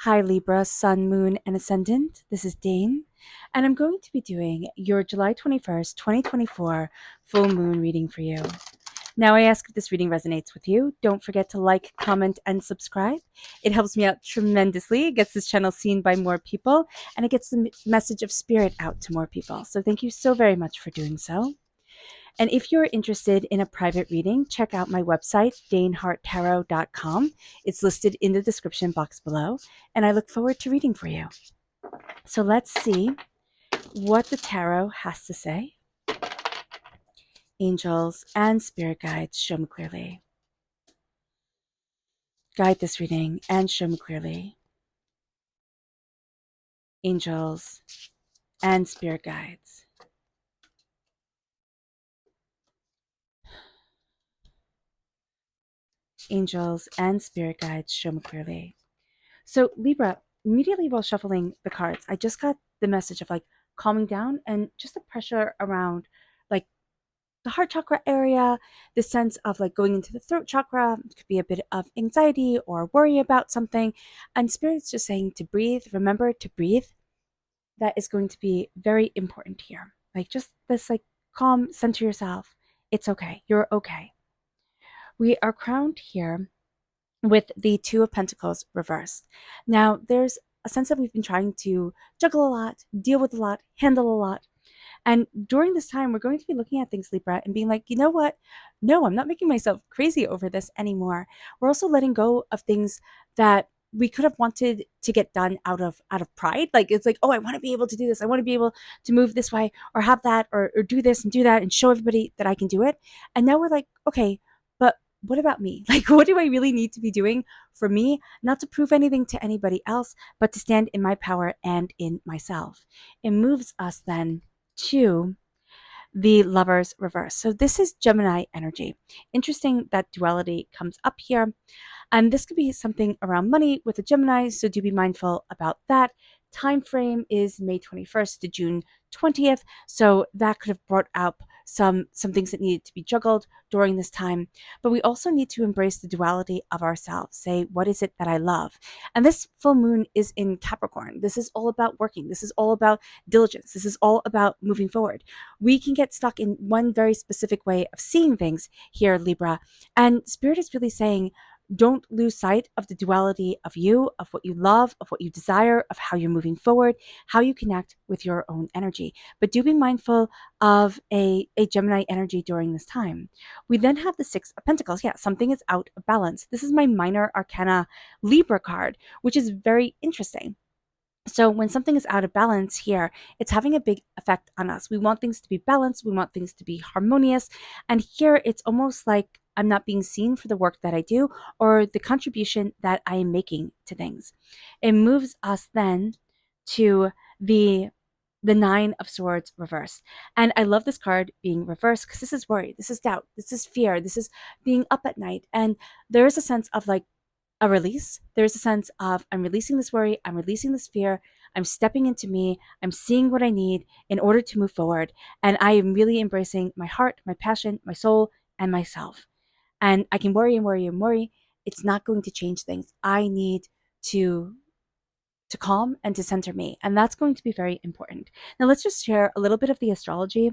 Hi Libra, Sun, Moon, and Ascendant. This is Dane, and I'm going to be doing your July 21st, 2024 full moon reading for you. Now, I ask if this reading resonates with you. Don't forget to like, comment, and subscribe. It helps me out tremendously. It gets this channel seen by more people, and it gets the message of spirit out to more people. So, thank you so very much for doing so. And if you're interested in a private reading, check out my website, daneharttarot.com. It's listed in the description box below, and I look forward to reading for you. So let's see what the tarot has to say. Angels and spirit guides, show me clearly. Guide this reading and show me clearly. Angels and spirit guides. Angels and spirit guides, show me clearly. So Libra, immediately while shuffling the cards, I just got the message of like calming down and just the pressure around like the heart chakra area, the sense of like going into the throat chakra. It could be a bit of anxiety or worry about something. And Spirit's just saying to breathe, remember to breathe. That is going to be very important here. Like just this like calm, center yourself. It's okay. You're okay. We are crowned here with the Two of Pentacles reversed. Now, there's a sense that we've been trying to juggle a lot, deal with a lot, handle a lot. And during this time, we're going to be looking at things, Libra, and being like, you know what? No, I'm not making myself crazy over this anymore. We're also letting go of things that we could have wanted to get done out of pride. Like it's like, oh, I want to be able to do this. I want to be able to move this way or have that or do this and do that and show everybody that I can do it. And now we're like, okay, but what about me? Like, what do I really need to be doing for me? Not to prove anything to anybody else, but to stand in my power and in myself. It moves us then to the Lovers reverse. So this is Gemini energy. Interesting that duality comes up here. And this could be something around money with a Gemini, so do be mindful about that. Time frame is May 21st to June 20th, so that could have brought up some things that needed to be juggled during this time. But we also need to embrace the duality of ourselves. Say, what is it that I love? And this full moon is in Capricorn. This is all about working. This is all about diligence. This is all about moving forward. We can get stuck in one very specific way of seeing things here, Libra. And Spirit is really saying, don't lose sight of the duality of you, of what you love, of what you desire, of how you're moving forward, how you connect with your own energy. But do be mindful of a Gemini energy during this time. We then have the Six of Pentacles. Yeah, something is out of balance. This is my minor arcana Libra card, which is very interesting. So when something is out of balance here, it's having a big effect on us. We want things to be balanced. We want things to be harmonious. And here it's almost like I'm not being seen for the work that I do or the contribution that I am making to things. It moves us then to the Nine of Swords reversed. And I love this card being reversed because this is worry, this is doubt, this is fear, this is being up at night. And there is a sense of like a release. There's a sense of I'm releasing this worry, I'm releasing this fear, I'm stepping into me, I'm seeing what I need in order to move forward. And I am really embracing my heart, my passion, my soul, and myself. And I can worry and worry and worry. It's not going to change things. I need to calm and to center me. And that's going to be very important. Now, let's just share a little bit of the astrology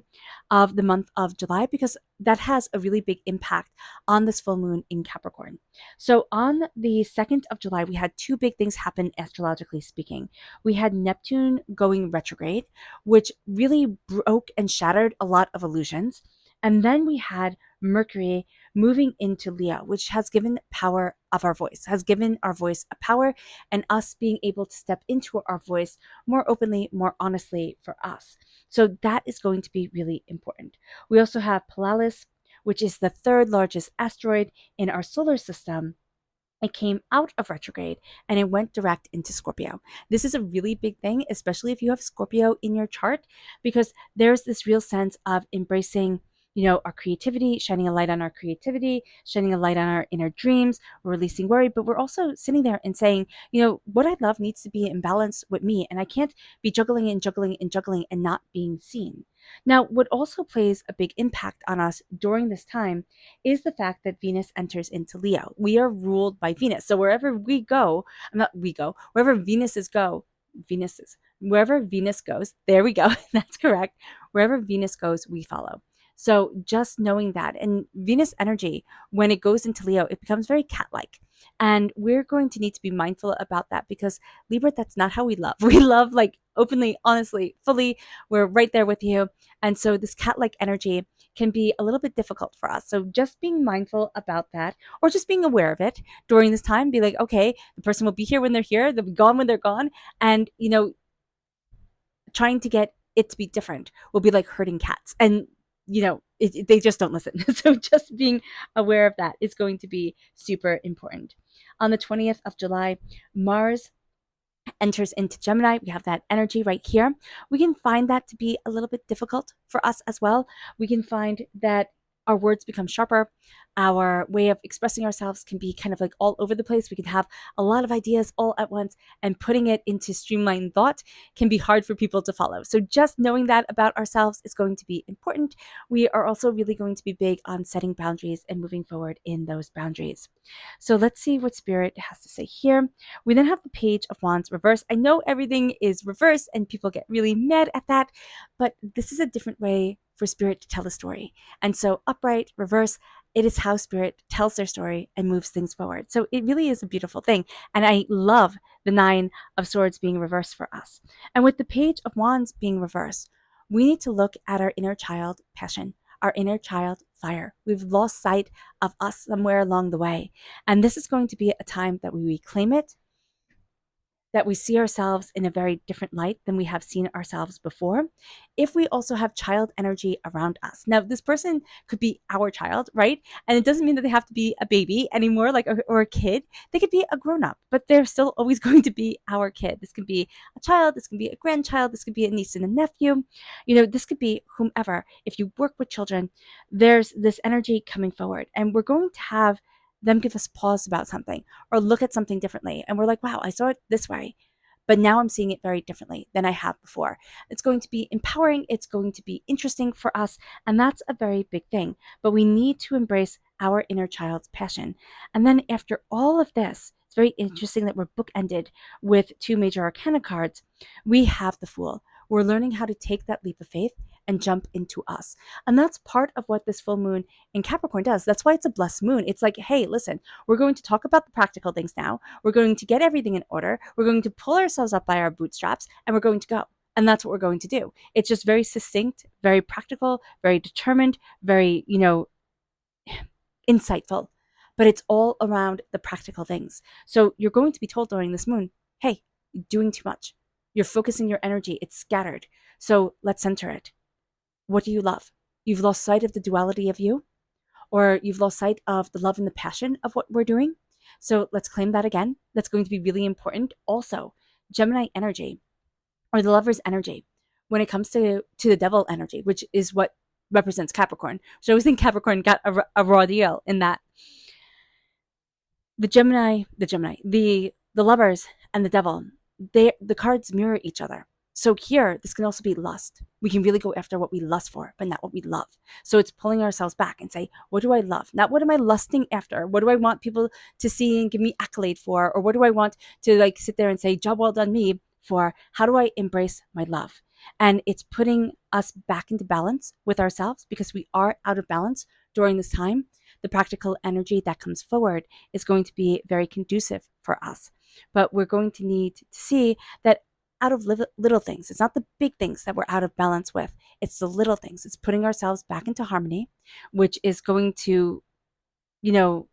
of the month of July because that has a really big impact on this full moon in Capricorn. So, on the 2nd of July, we had two big things happen astrologically speaking. We had Neptune going retrograde, which really broke and shattered a lot of illusions. And then we had Mercury moving into Leo, which has given power of our voice, has given our voice a power and us being able to step into our voice more openly, more honestly for us. So that is going to be really important. We also have Polaris, which is the third largest asteroid in our solar system. It came out of retrograde and it went direct into Scorpio. This is a really big thing, especially if you have Scorpio in your chart, because there's this real sense of embracing, our creativity, shining a light on our creativity, shining a light on our inner dreams, releasing worry. But we're also sitting there and saying, what I love needs to be in balance with me. And I can't be juggling and juggling and juggling and not being seen. Now, what also plays a big impact on us during this time is the fact that Venus enters into Leo. We are ruled by Venus. So wherever we go, not we go, wherever wherever Venus goes, there we go. That's correct. Wherever Venus goes, we follow. So just knowing that, and Venus energy, when it goes into Leo, it becomes very cat-like. And we're going to need to be mindful about that because Libra, that's not how we love. We love like openly, honestly, fully. We're right there with you. And so this cat-like energy can be a little bit difficult for us. So just being mindful about that, or just being aware of it during this time, be like, okay, the person will be here when they're here, they'll be gone when they're gone. And, trying to get it to be different will be like herding cats. And, they just don't listen. So just being aware of that is going to be super important. On the 20th of July, Mars enters into Gemini. We have that energy right here. We can find that to be a little bit difficult for us as well. We can find that our words become sharper. Our way of expressing ourselves can be kind of like all over the place. We can have a lot of ideas all at once, and putting it into streamlined thought can be hard for people to follow. So just knowing that about ourselves is going to be important. We are also really going to be big on setting boundaries and moving forward in those boundaries. So let's see what Spirit has to say here. We then have the Page of Wands reverse. I know everything is reversed and people get really mad at that, but this is a different way for Spirit to tell a story. And so upright, reverse, it is how Spirit tells their story and moves things forward. So it really is a beautiful thing. And I love the Nine of Swords being reversed for us. And with the Page of Wands being reversed, we need to look at our inner child passion, our inner child fire. We've lost sight of us somewhere along the way. And this is going to be a time that we reclaim it, that we see ourselves in a very different light than we have seen ourselves before. If we also have child energy around us. Now, this person could be our child, right? And it doesn't mean that they have to be a baby anymore, or a kid. They could be a grown-up, but they're still always going to be our kid. This could be a child, this could be a grandchild, this could be a niece and a nephew. This could be whomever. If you work with children, there's this energy coming forward, and we're going to have them give us pause about something or look at something differently. And we're like, wow, I saw it this way, but now I'm seeing it very differently than I have before. It's going to be empowering. It's going to be interesting for us. And that's a very big thing. But we need to embrace our inner child's passion. And then after all of this, it's very interesting that we're bookended with two major arcana cards. We have the Fool. We're learning how to take that leap of faith and jump into us. And that's part of what this full moon in Capricorn does. That's why it's a blessed moon. It's like, hey, listen, we're going to talk about the practical things now. We're going to get everything in order. We're going to pull ourselves up by our bootstraps, and we're going to go. And that's what we're going to do. It's just very succinct, very practical, very determined, very, insightful. But it's all around the practical things. So you're going to be told during this moon, hey, you're doing too much. You're focusing your energy. It's scattered. So let's center it. What do you love? You've lost sight of the duality of you, or you've lost sight of the love and the passion of what we're doing. So let's claim that again. That's going to be really important. Also, Gemini energy, or the lover's energy, when it comes to the devil energy, which is what represents Capricorn. So I always think Capricorn got a raw deal in that. The lovers and the devil, the cards mirror each other. So here, this can also be lust. We can really go after what we lust for, but not what we love. So it's pulling ourselves back and say, what do I love? Not what am I lusting after? What do I want people to see and give me accolade for? Or what do I want to sit there and say, job well done me for? How do I embrace my love? And it's putting us back into balance with ourselves because we are out of balance during this time. The practical energy that comes forward is going to be very conducive for us. But we're going to need to see that out of little things. It's not the big things that we're out of balance with. It's the little things. It's putting ourselves back into harmony, which is going to,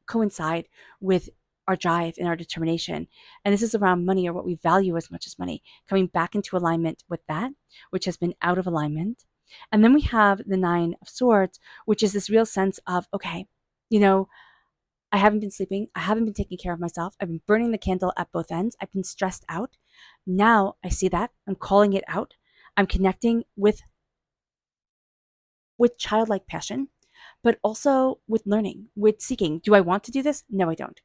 coincide with our drive and our determination. And this is around money, or what we value as much as money, coming back into alignment with that, which has been out of alignment. And then we have the Nine of Swords, which is this real sense of, okay, I haven't been sleeping. I haven't been taking care of myself. I've been burning the candle at both ends. I've been stressed out. Now I see that. I'm calling it out. I'm connecting with childlike passion, but also with learning, with seeking. Do I want to do this? No, I don't.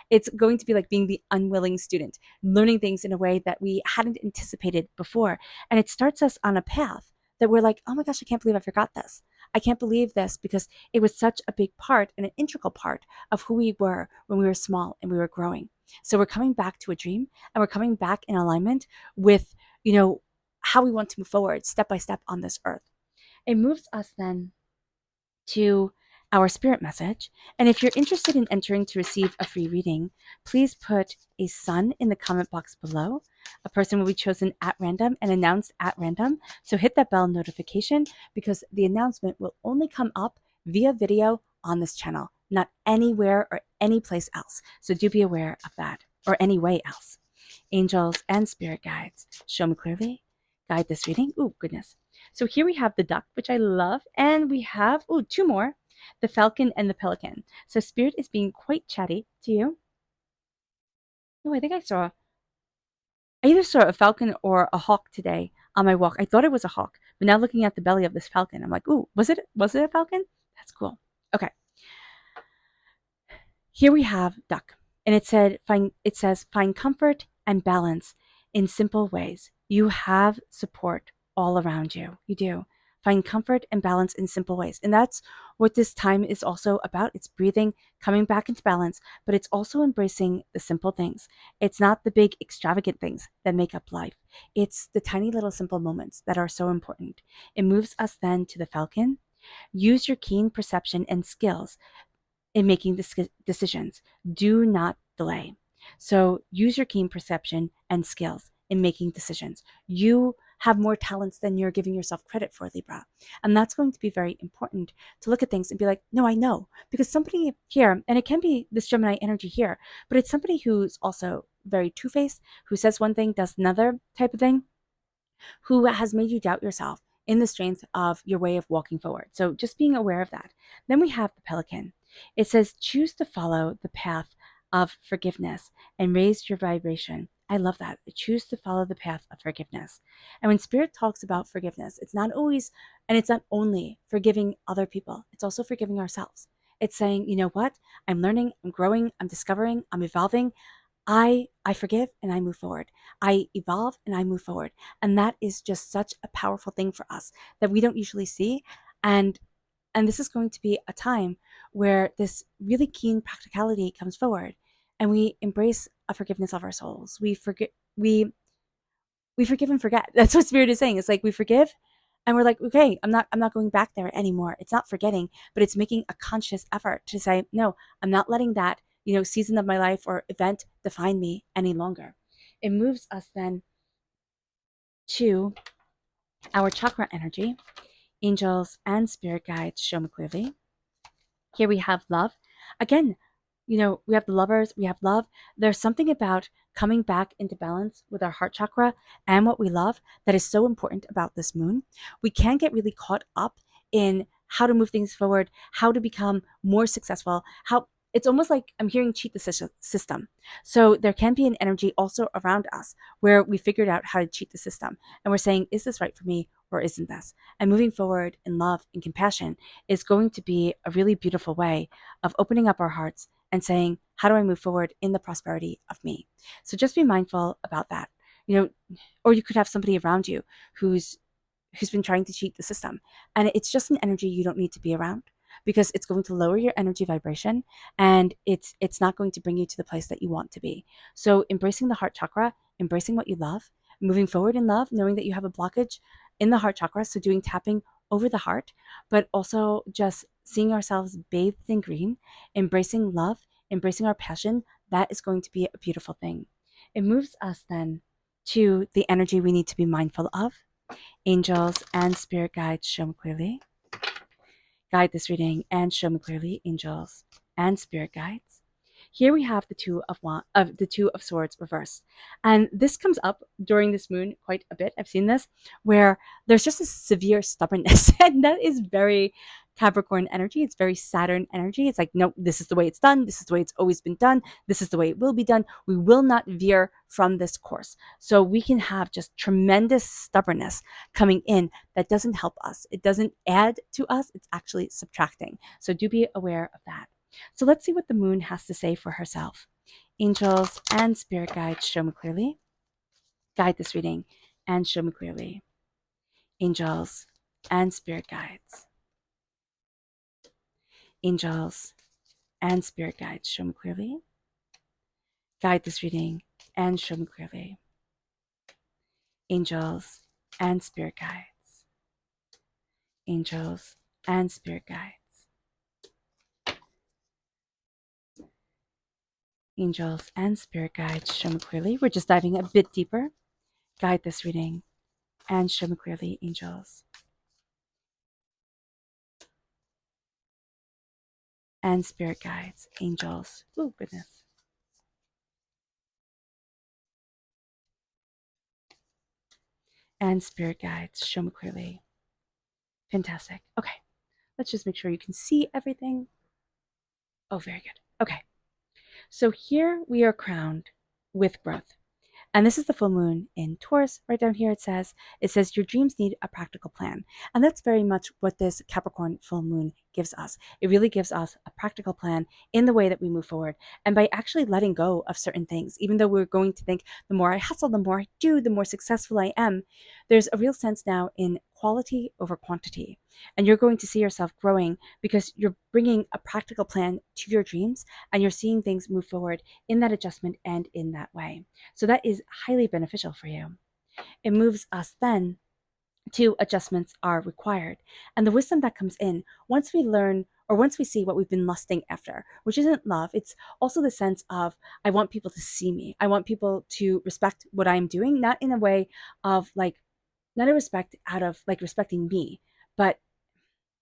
It's going to be like being the unwilling student, learning things in a way that we hadn't anticipated before. And it starts us on a path that we're like, oh my gosh, I can't believe I forgot this. I can't believe this because it was such a big part and an integral part of who we were when we were small and we were growing. So we're coming back to a dream and we're coming back in alignment with, how we want to move forward step by step on this earth. It moves us then to our spirit message. And if you're interested in entering to receive a free reading, please put a sun in the comment box below. A person will be chosen at random and announced at random. So hit that bell notification because the announcement will only come up via video on this channel, not anywhere or any place else. So do be aware of that, or any way else. Angels and spirit guides, show me clearly. Guide this reading. Oh, goodness. So here we have the duck, which I love, and we have, two more, the falcon and the pelican. So spirit is being quite chatty to you. Oh, I think I either saw a falcon or a hawk today on my walk. I thought it was a hawk, but now looking at the belly of this falcon, I'm like, ooh, was it a falcon? That's cool. Okay. Here we have duck, and it says find comfort and balance in simple ways. You have support all around you. You do. Find comfort and balance in simple ways. And that's what this time is also about. It's breathing, coming back into balance, but it's also embracing the simple things. It's not the big extravagant things that make up life. It's the tiny little simple moments that are so important. It moves us then to the falcon. Use your keen perception and skills in making decisions. Do not delay. So use your keen perception and skills in making decisions. You have more talents than you're giving yourself credit for, Libra. And that's going to be very important to look at things and be like, no, I know. Because somebody here, and it can be this Gemini energy here, but it's somebody who's also very two-faced, who says one thing, does another type of thing, who has made you doubt yourself in the strength of your way of walking forward. So just being aware of that. Then we have the pelican. It says, choose to follow the path of forgiveness and raise your vibration. I love that. Choose to follow the path of forgiveness. And when spirit talks about forgiveness, it's not always, and it's not only forgiving other people, it's also forgiving ourselves. It's saying, you know what? I'm learning, I'm growing, I'm discovering, I'm evolving. I forgive and I move forward. I evolve and I move forward. And that is just such a powerful thing for us that we don't usually see. And this is going to be a time where this really keen practicality comes forward and we embrace a forgiveness of our souls. We forgive and forget. That's what spirit is saying. It's like we forgive and we're like, okay, I'm not going back there anymore. It's not forgetting, but it's making a conscious effort to say, no, I'm not letting that, season of my life or event define me any longer. It moves us then to our chakra energy. Angels and spirit guides, show me clearly. Here we have love. Again, we have the lovers, we have love. There's something about coming back into balance with our heart chakra and what we love that is so important about this moon. We can get really caught up in how to move things forward, how to become more successful, how it's almost like I'm hearing cheat the system. So there can be an energy also around us where we figured out how to cheat the system. And we're saying, is this right for me or isn't this? And moving forward in love and compassion is going to be a really beautiful way of opening up our hearts and saying, how do I move forward in the prosperity of me? So just be mindful about that. Or you could have somebody around you who's been trying to cheat the system. And it's just an energy you don't need to be around because it's going to lower your energy vibration and it's not going to bring you to the place that you want to be. So embracing the heart chakra, embracing what you love, moving forward in love, knowing that you have a blockage in the heart chakra. So doing tapping over the heart, but also just seeing ourselves bathed in green, embracing love, embracing our passion. That is going to be a beautiful thing. It moves us then to the energy we need to be mindful of. Angels and spirit guides, show me clearly. Guide this reading and show me clearly, angels and spirit guides. Here we have the two of swords reversed. And this comes up during this moon quite a bit. I've seen this where there's just a severe stubbornness and that is very Capricorn energy. It's very Saturn energy. It's like, no, this is the way it's done. This is the way it's always been done. This is the way it will be done. We will not veer from this course. So we can have just tremendous stubbornness coming in that doesn't help us. It doesn't add to us. It's actually subtracting. So do be aware of that. So let's see what the moon has to say for herself. Angels and spirit guides, show me clearly. Guide this reading and show me clearly. angels, and spirit guides. Angels and spirit guides, show me clearly. Guide this reading and show me clearly. Angels and spirit guides. Angels and spirit guides. Angels and spirit guides, show me clearly. We're just diving a bit deeper. Guide this reading and show me clearly, angels and spirit guides. Angels, oh goodness, and spirit guides, show me clearly. Fantastic. Okay, let's just make sure you can see everything. Oh, very good. Okay, so here we are crowned with growth. And this is the full moon in Taurus. Right down here it says your dreams need a practical plan. And that's very much what this Capricorn full moon gives us. It really gives us a practical plan in the way that we move forward. And by actually letting go of certain things, even though we're going to think the more I hustle, the more I do, the more successful I am, there's a real sense now in quality over quantity. And you're going to see yourself growing because you're bringing a practical plan to your dreams and you're seeing things move forward in that adjustment and in that way. So that is highly beneficial for you. It moves us then to adjustments are required. And the wisdom that comes in once we learn or once we see what we've been lusting after, which isn't love, it's also the sense of, I want people to see me. I want people to respect what I'm doing, not in a way of like, not a respect out of like respecting me, but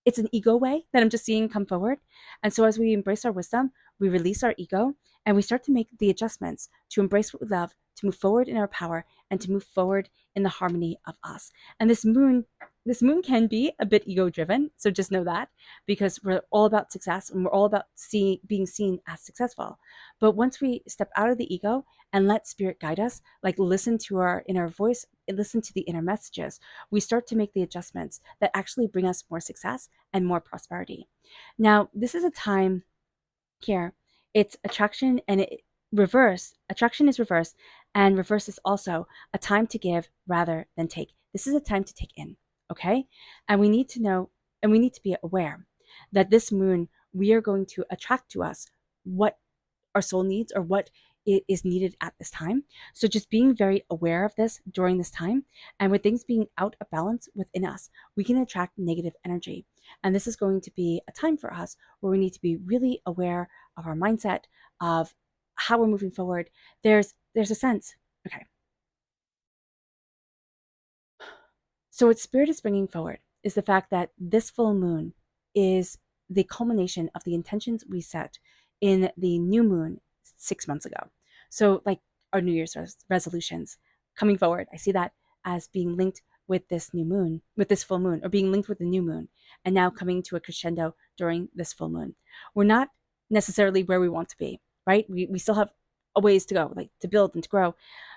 it's an ego way that I'm just seeing come forward. And so as we embrace our wisdom, we release our ego and we start to make the adjustments to embrace what we love, to move forward in our power, and to move forward in the harmony of us. And this moon can be a bit ego driven. So just know that, because we're all about success and we're all about being seen as successful. But once we step out of the ego and let spirit guide us, like listen to our inner voice, and listen to the inner messages, we start to make the adjustments that actually bring us more success and more prosperity. Now, this is a time here, it's attraction and attraction is reverse, and reverse is also a time to give rather than take. This is a time to take in, okay? And we need to know, and we need to be aware that this moon, we are going to attract to us what our soul needs or what is needed at this time. So just being very aware of this during this time, and with things being out of balance within us, we can attract negative energy. And this is going to be a time for us where we need to be really aware of our mindset, of how we're moving forward. There's a sense, okay. So what Spirit is bringing forward is the fact that this full moon is the culmination of the intentions we set in the new moon 6 months ago. So like our New Year's resolutions coming forward, I see that as being linked with this new moon, with this full moon, or being linked with the new moon, and now coming to a crescendo during this full moon. We're not necessarily where we want to be, right? We still have a ways to go, like to build and to grow.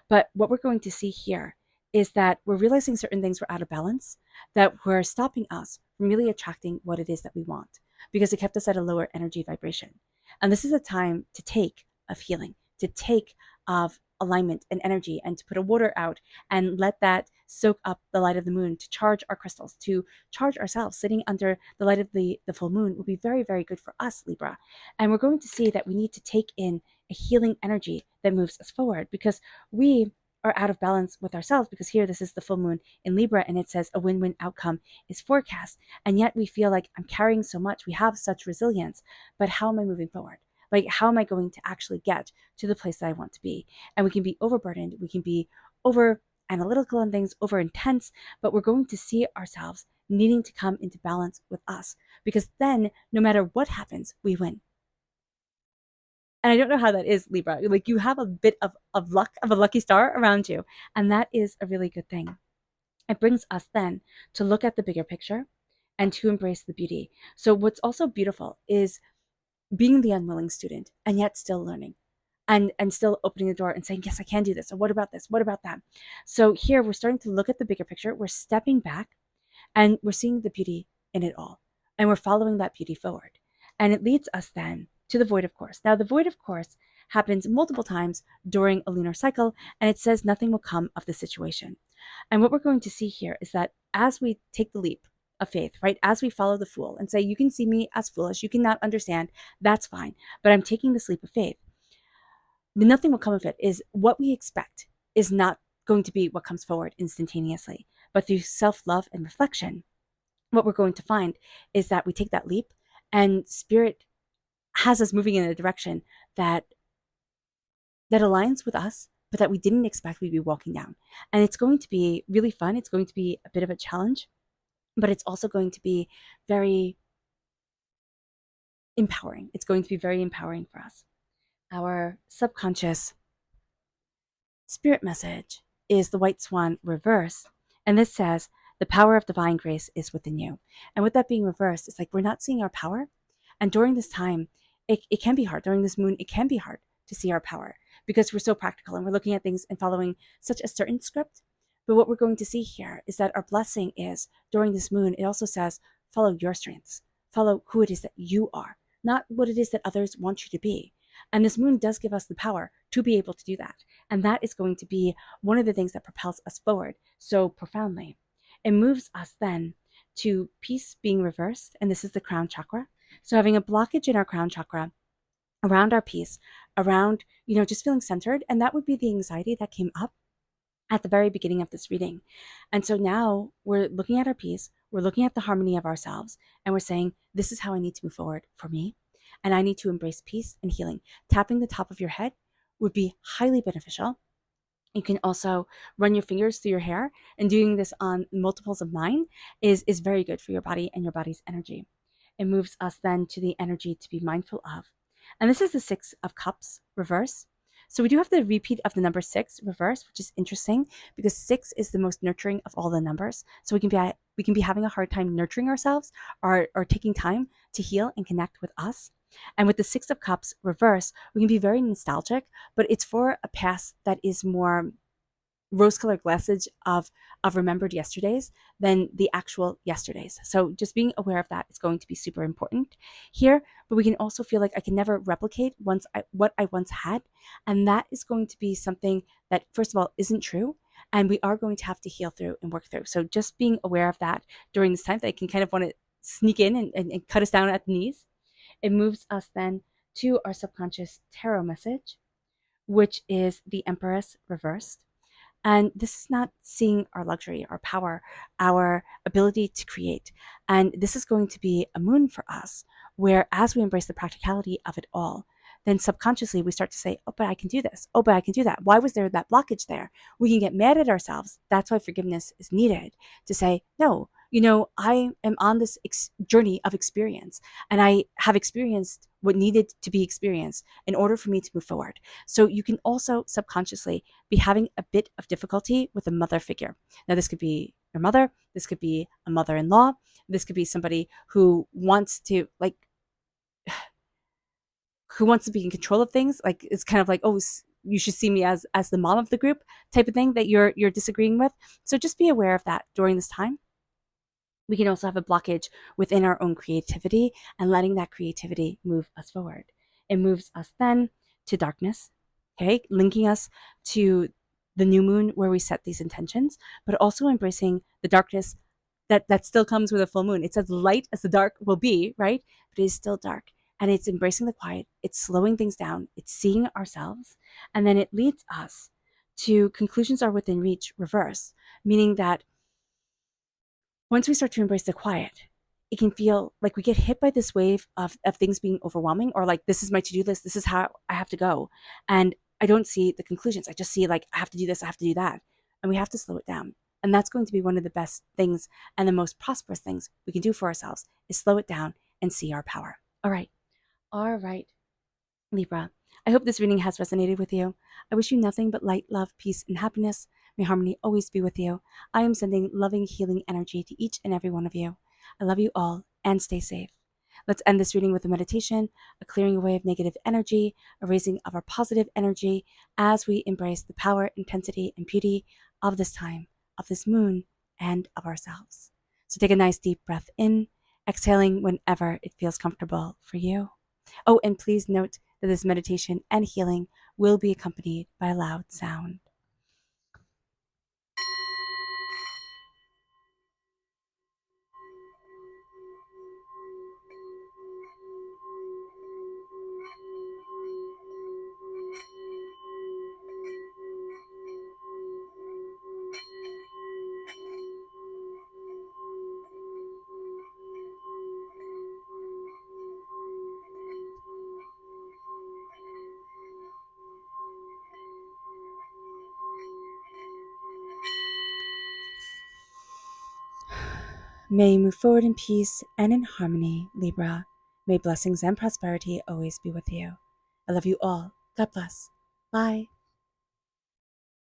But what we're going to see here is that we're realizing certain things were out of balance, that were stopping us from really attracting what it is that we want, because it kept us at a lower energy vibration. And this is a time to take of healing, to take of alignment and energy, and to put a water out and let that soak up the light of the moon, to charge our crystals, to charge ourselves. Sitting under the light of the full moon will be very, very good for us, Libra. And we're going to see that we need to take in a healing energy that moves us forward, because we are out of balance with ourselves, because here this is the full moon in Libra and it says a win-win outcome is forecast, and yet we feel like I'm carrying so much, we have such resilience, but how am I moving forward? Like, how am I going to actually get to the place that I want to be? And we can be overburdened, we can be over analytical on things, over intense, but we're going to see ourselves needing to come into balance with us, because then no matter what happens, we win. And I don't know how that is, Libra. Like, you have a bit of luck, of a lucky star around you. And that is a really good thing. It brings us then to look at the bigger picture and to embrace the beauty. So what's also beautiful is being the unwilling student and yet still learning, and still opening the door and saying, yes, I can do this. Or what about this? What about that? So here we're starting to look at the bigger picture. We're stepping back and we're seeing the beauty in it all. And we're following that beauty forward. And it leads us then to the void of course. Now, the void of course happens multiple times during a lunar cycle, and it says nothing will come of the situation. And what we're going to see here is that as we take the leap of faith, right? As we follow the fool and say, you can see me as foolish, you cannot understand, that's fine. But I'm taking this leap of faith. Nothing will come of it. Is what we expect is not going to be what comes forward instantaneously. But through self-love and reflection, what we're going to find is that we take that leap and spirit has us moving in a direction that aligns with us, but that we didn't expect we'd be walking down. And it's going to be really fun. It's going to be a bit of a challenge, but it's also going to be very empowering. It's going to be very empowering for us. Our subconscious spirit message is the white swan reverse. And this says, the power of divine grace is within you. And with that being reversed, it's like we're not seeing our power. And during this time, it can be hard. During this moon, it can be hard to see our power because we're so practical and we're looking at things and following such a certain script. But what we're going to see here is that our blessing is during this moon, it also says, follow your strengths, follow who it is that you are, not what it is that others want you to be. And this moon does give us the power to be able to do that. And that is going to be one of the things that propels us forward so profoundly. It moves us then to peace being reversed. And this is the crown chakra. So having a blockage in our crown chakra around our peace, around, just feeling centered. And that would be the anxiety that came up at the very beginning of this reading. And so now we're looking at our peace, we're looking at the harmony of ourselves, and we're saying, this is how I need to move forward for me. And I need to embrace peace and healing. Tapping the top of your head would be highly beneficial. You can also run your fingers through your hair, and doing this on multiples of 9 is very good for your body and your body's energy. It moves us then to the energy to be mindful of. And this is the 6 of Cups reverse. So we do have the repeat of the number 6 reverse, which is interesting because 6 is the most nurturing of all the numbers. So we can be having a hard time nurturing ourselves or taking time to heal and connect with us. And with the 6 of Cups reverse, we can be very nostalgic, but it's for a past that is more rose-colored glasses of remembered yesterdays than the actual yesterdays. So just being aware of that is going to be super important here. But we can also feel like I can never replicate what I once had. And that is going to be something that, first of all, isn't true. And we are going to have to heal through and work through. So just being aware of that during this time, that can kind of want to sneak in and cut us down at the knees. It moves us then to our subconscious tarot message, which is the Empress reversed. And this is not seeing our luxury, our power, our ability to create. And this is going to be a moon for us, where as we embrace the practicality of it all, then subconsciously we start to say, oh, but I can do this. Oh, but I can do that. Why was there that blockage there? We can get mad at ourselves. That's why forgiveness is needed, to say, no, I am on this journey of experience, and I have experienced what needed to be experienced in order for me to move forward. So you can also subconsciously be having a bit of difficulty with a mother figure. Now, this could be your mother, this could be a mother-in-law, this could be somebody who wants to be in control of things. Like, it's kind of like, oh, you should see me as the mom of the group type of thing that you're disagreeing with. So just be aware of that during this time. We can also have a blockage within our own creativity and letting that creativity move us forward. It moves us then to darkness, okay, linking us to the new moon where we set these intentions, but also embracing the darkness that still comes with a full moon. It's as light as the dark will be, right? But it is still dark. And it's embracing the quiet. It's slowing things down. It's seeing ourselves. And then it leads us to conclusions are within reach reverse, meaning that once we start to embrace the quiet, it can feel like we get hit by this wave of things being overwhelming, or like, this is my to-do list. This is how I have to go. And I don't see the conclusions. I just see like, I have to do this, I have to do that. And we have to slow it down. And that's going to be one of the best things and the most prosperous things we can do for ourselves, is slow it down and see our power. All right, Libra. I hope this reading has resonated with you. I wish you nothing but light, love, peace, and happiness. May harmony always be with you. I am sending loving, healing energy to each and every one of you. I love you all, and stay safe. Let's end this reading with a meditation, a clearing away of negative energy, a raising of our positive energy as we embrace the power, intensity, and beauty of this time, of this moon, and of ourselves. So take a nice deep breath in, exhaling whenever it feels comfortable for you. Oh, and please note that this meditation and healing will be accompanied by a loud sound. May you move forward in peace and in harmony, Libra. May blessings and prosperity always be with you. I love you all. God bless. Bye.